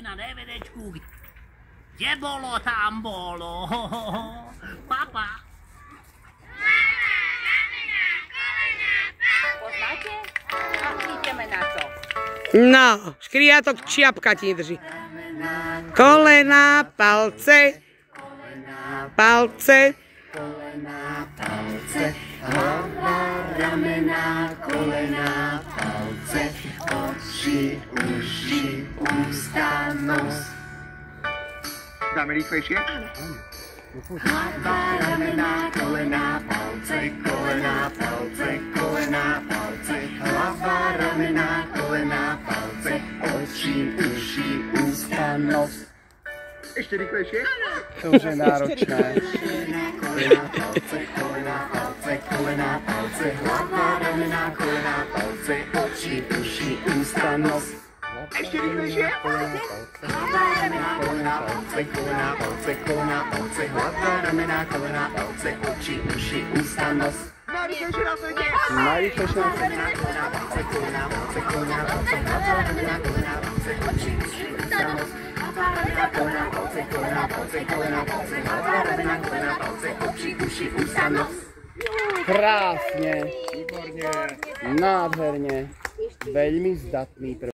na DVDčku. Kde bolo, tam bolo. Papa. Poznáte? A ideme na to. No, škriatok čiapka ti drží. Kolena, palce. Palce. Kolena, palce, hlava, ramena, kolena, palce, oči, uši, ústa, nos. Dáme rýchlejšie? Hlava, ramena, kolena, palce, kolena, palce, kolena, palce, hlava, ramena, kolena, palce, oči, uši, ústa, nos. Ešte rýchlejšie? To už je náročné. Kolena, palce, kolena, palce, kolena, palce, hlava, ramena, kolena, palce, oči, uši, ústa, nos. Ešte rýchlejšie? Hlava, ramena, kolena, palce, kolena, palce, kolena, palce, hlava, ramena, kolena, palce, oči, uši, ústa, nos. Najrýchlejšie na svete! Najrýchlejšie na svete! Kolena, palce, kolena, palce, kolena, palce, hlava, ramena, kolena, palce, oči, uši, ústa, nos. Krásne, nádherne, veľmi zdatný prvý.